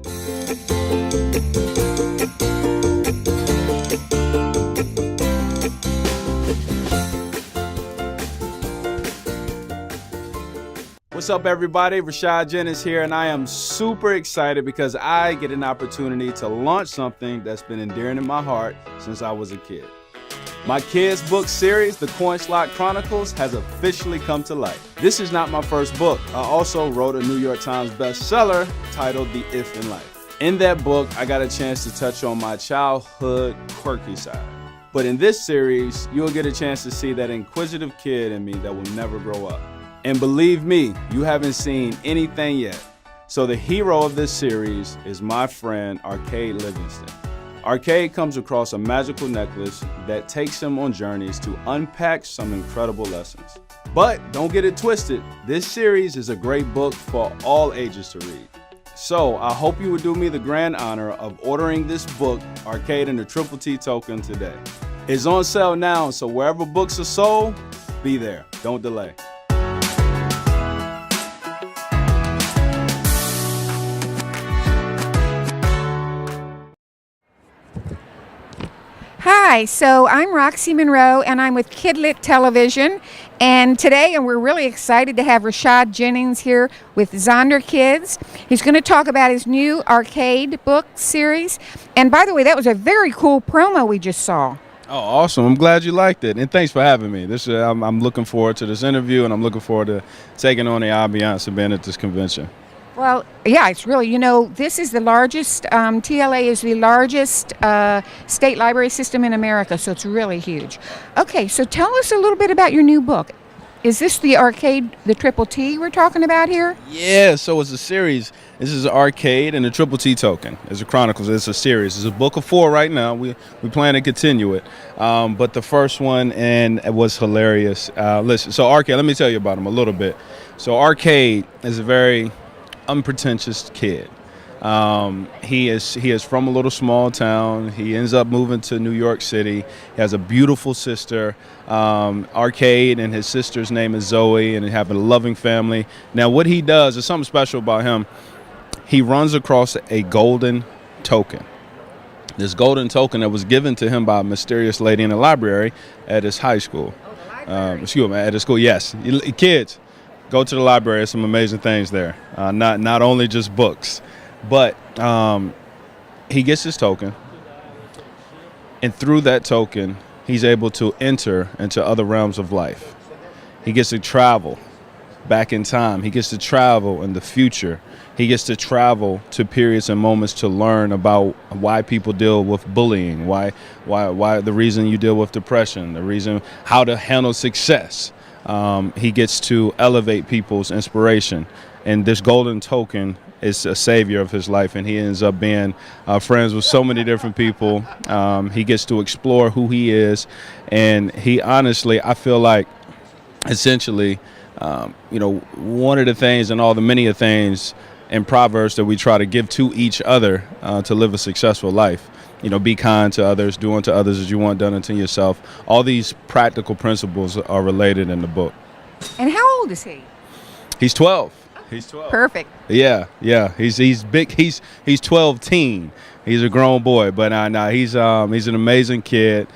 What's up, everybody? Rashad Jennings here, and I am super excited because I get an opportunity to launch something that's been endearing in my heart since I was a kid. My kids' book series, The Coin Slot Chronicles, has officially come to life. This is not my first book. I also wrote a New York Times bestseller titled The If in Life. In that book, I got a chance to touch on my childhood quirky side. But in this series, you'll get a chance to see that inquisitive kid in me that will never grow up. And believe me, you haven't seen anything yet. So the hero of this series is my friend, Arcade Livingston. Arcade comes across a magical necklace that takes him on journeys to unpack some incredible lessons. But don't get it twisted, this series is a great book for all ages to read. So I hope you would do me the grand honor of ordering this book, Arcade and the Triple T Token, today. It's on sale now, so wherever books are sold, be there. Don't delay. Hi, so I'm Roxy Monroe, and I'm with Kidlit Television, and today we're really excited to have Rashad Jennings here with Zonder Kids. He's going to talk about his new Arcade book series, and by the way, that was a very cool promo we just saw. Oh, awesome. I'm glad you liked it, and thanks for having me. I'm looking forward to this interview, and I'm looking forward to taking on the ambiance of being at this convention. Well, yeah, it's really, this is the largest, TLA is the largest state library system in America, so it's really huge. Okay, so tell us a little bit about your new book. Is this the Arcade, the Triple T we're talking about here? Yeah, so it's a series. This is Arcade and the Triple T Token. It's a Chronicles. It's a series. It's a book of 4 right now. We plan to continue it. But the first one, and it was hilarious. Listen, so Arcade, let me tell you about him a little bit. So Arcade is a very unpretentious kid. He is from a little small town. He ends up moving to New York City. He has a beautiful sister, Arcade, and his sister's name is Zoe, and they have a loving family. Now, what he does is something special about him. He runs across a golden token. This golden token that was given to him by a mysterious lady in the library at his high school. At his school, yes. Kids, go to the library. There's some amazing things there. Not only just books, but he gets his token, and through that token, he's able to enter into other realms of life. He gets to travel back in time. He gets to travel in the future. He gets to travel to periods and moments to learn about why people deal with bullying, why the reason you deal with depression, the reason how to handle success. He gets to elevate people's inspiration, and this golden token is a savior of his life, and he ends up being friends with so many different people. He gets to explore who he is, and he honestly, I feel like, essentially, one of the things and all the many things in Proverbs that we try to give to each other to live a successful life. Be kind to others, do unto others as you want done unto yourself. All these practical principles are related in the book. And how old is he? He's 12. He's 12. Perfect. Yeah. He's big. He's 12-teen. He's a grown boy, but he's an amazing kid.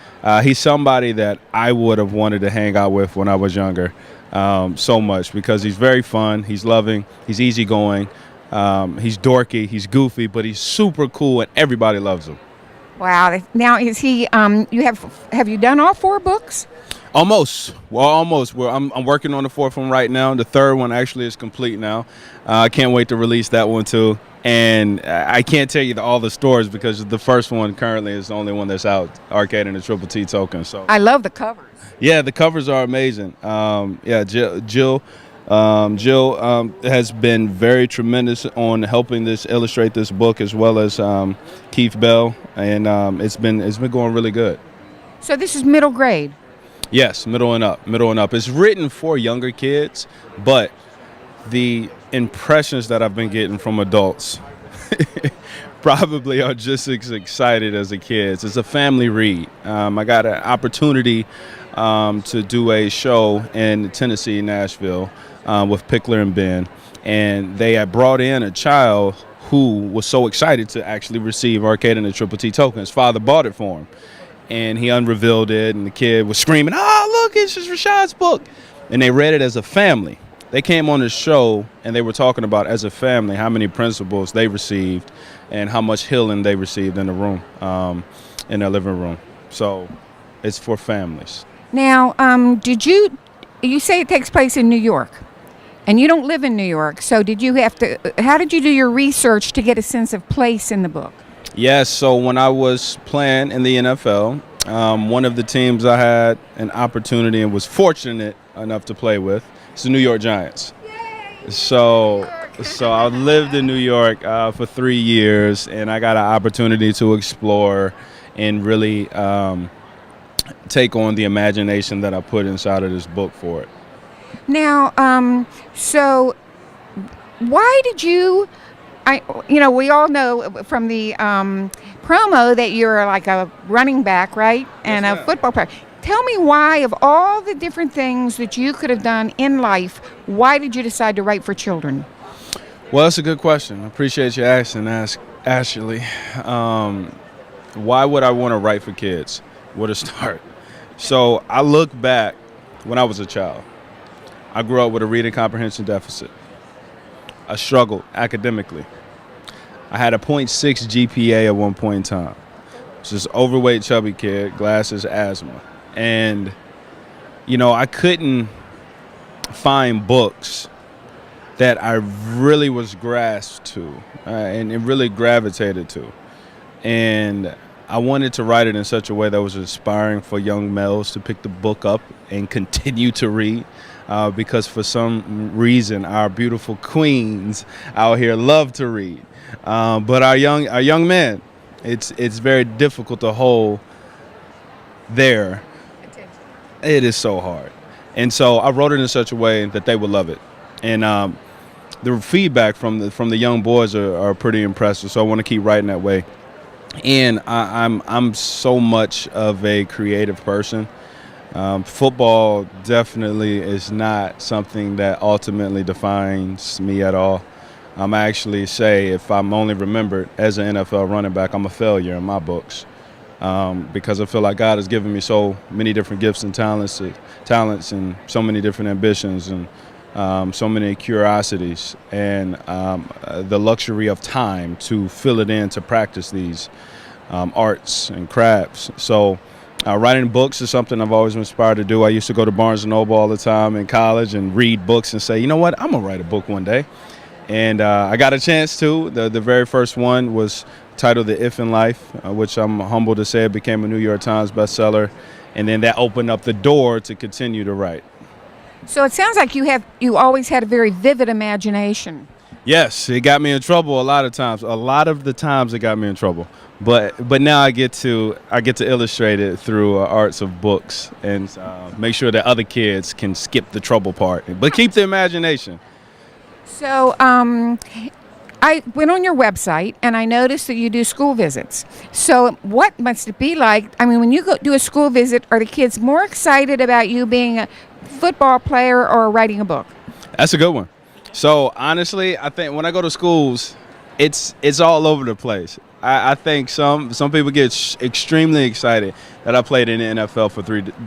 He's somebody that I would have wanted to hang out with when I was younger, so much, because he's very fun. He's loving. He's easygoing. He's dorky. He's goofy, but he's super cool, and everybody loves him. Wow. Now, is he? Have you done all 4 books? Almost. I'm working on the 4th one right now. The 3rd one actually is complete now. I can't wait to release that one too. And I can't tell you all the stories because the first one currently is the only one that's out, Arcade and the Triple T Token. So I love the covers. Yeah, the covers are amazing. Jill has been very tremendous on helping illustrate this book, as well as Keith Bell, and it's been going really good. So this is middle grade. Yes, middle and up. It's written for younger kids, but the impressions that I've been getting from adults probably are just as excited as the kids. It's a family read. I got an opportunity to do a show in Tennessee, Nashville, with Pickler and Ben, and they had brought in a child who was so excited to actually receive Arcade and the Triple T token. His father bought it for him, and he unrevealed it, and the kid was screaming, "Oh, look, it's just Rashad's book." And they read it as a family. They came on the show, and they were talking about, as a family, how many principles they received and how much healing they received in the room, in their living room. So it's for families. Now, you say it takes place in New York, and you don't live in New York, so how did you do your research to get a sense of place in the book? Yes, so when I was playing in the NFL, one of the teams I had an opportunity and was fortunate enough to play with is the New York Giants. So I lived in New York for 3 years, and I got an opportunity to explore and really take on the imagination that I put inside of this book for it. Now, so why did you? We all know from the promo that you're like a running back, right, and Yes, a football player. Tell me why, of all the different things that you could have done in life, why did you decide to write for children? Well, that's a good question. I appreciate you asking, Ashley. Why would I want to write for kids? Where to start? So I look back when I was a child. I grew up with a reading comprehension deficit. I struggled academically. I had a 0.6 GPA at one point in time. It's just overweight, chubby kid, glasses, asthma. And, I couldn't find books that I really was grasped to and really gravitated to. And I wanted to write it in such a way that was inspiring for young males to pick the book up and continue to read. Because for some reason our beautiful queens out here love to read, but our young men, it's very difficult to hold their attention. It is so hard, and so I wrote it in such a way that they would love it, and the feedback from the young boys are pretty impressive. So I want to keep writing that way, and I'm so much of a creative person. Football definitely is not something that ultimately defines me at all. I actually say, if I'm only remembered as an NFL running back, I'm a failure in my books, because I feel like God has given me so many different gifts and talents and so many different ambitions and so many curiosities and the luxury of time to fill it in to practice these arts and crafts. So writing books is something I've always been inspired to do. I used to go to Barnes & Noble all the time in college and read books and say, you know what, I'm going to write a book one day. And I got a chance to. The very first one was titled The If in Life, which I'm humbled to say it became a New York Times bestseller. And then that opened up the door to continue to write. So it sounds like you always had a very vivid imagination. Yes, it got me in trouble a lot of times. A lot of the times it got me in trouble. But now I get to illustrate it through arts of books and make sure that other kids can skip the trouble part, but keep the imagination. So I went on your website and I noticed that you do school visits. So what must it be like? I mean, when you go do a school visit, are the kids more excited about you being a football player or writing a book? That's a good one. So honestly, I think when I go to schools, it's all over the place. I think some people get extremely excited that I played in the NFL for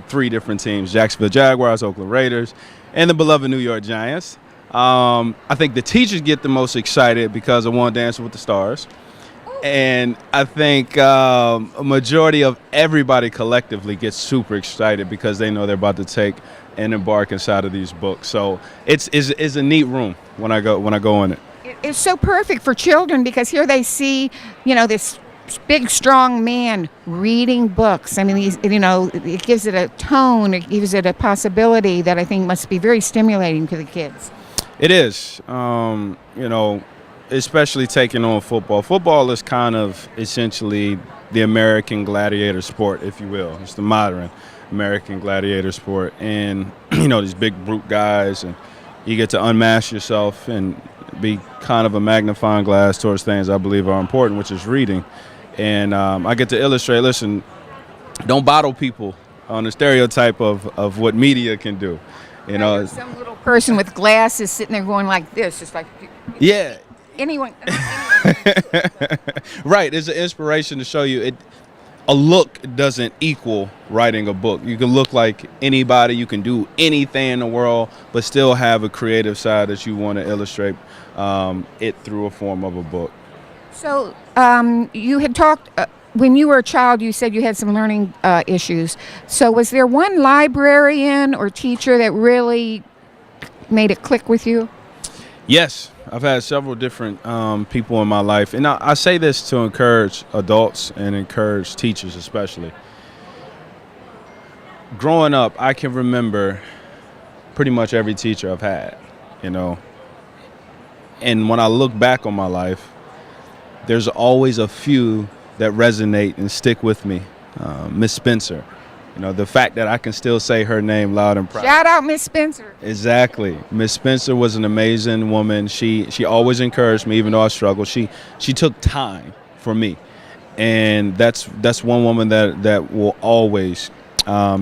three different teams: Jacksonville Jaguars, Oakland Raiders, and the beloved New York Giants. I think the teachers get the most excited because of One Dancing with the Stars. And I think a majority of everybody collectively gets super excited because they know they're about to take and embark inside of these books. So it's a neat room when I go in it. It's so perfect for children because here they see, this big, strong man reading books. I mean, it gives it a tone, it gives it a possibility that I think must be very stimulating to the kids. It is, especially taking on football. Football is kind of essentially the American gladiator sport, if you will. It's the modern American gladiator sport. And, these big brute guys, and you get to unmask yourself and be kind of a magnifying glass towards things I believe are important, which is reading. And I get to illustrate, listen, don't bottle people on the stereotype of what media can do. Some little person with glasses sitting there going like this. It's like, yeah. Anyone Right, it's an inspiration to show you a look doesn't equal writing a book. You can look like anybody, you can do anything in the world, but still have a creative side that you want to illustrate it through a form of a book. So you had talked when you were a child. You said you had some learning issues. So was there one librarian or teacher that really made it click with you? Yes, I've had several different people in my life, and I say this to encourage adults and encourage teachers especially. Growing up, I can remember pretty much every teacher I've had, you know. And when I look back on my life, there's always a few that resonate and stick with me. Miss Spencer, you know, the fact that I can still say her name loud and proud. Shout out, Miss Spencer. Exactly. Miss Spencer was an amazing woman. She always encouraged me, even though I struggled. She took time for me, and that's one woman that will always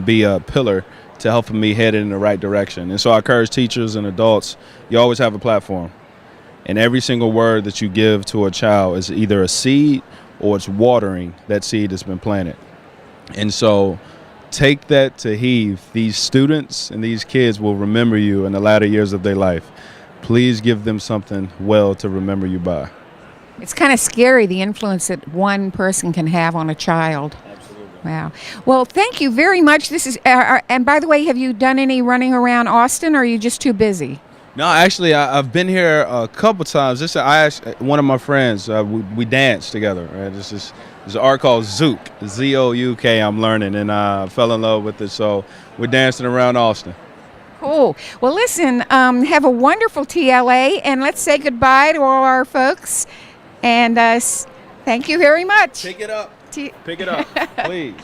be a pillar to helping me head in the right direction. And so I encourage teachers and adults, you always have a platform, and every single word that you give to a child is either a seed or it's watering that seed that's been planted. And so take that to heed. These students and these kids will remember you in the latter years of their life. Please give them something well to remember you by. It's kind of scary, the influence that one person can have on a child. Absolutely. Wow. Well, thank you very much. This is, and by the way, have you done any running around Austin, or are you just too busy? No, actually, I've been here a couple times. I asked one of my friends. We danced together. Right? There's an art called Zouk, Z-O-U-K. I'm learning, and I fell in love with it. So we're dancing around Austin. Cool. Well, listen, have a wonderful TLA, and let's say goodbye to all our folks. And thank you very much. Pick it up. Pick it up, please.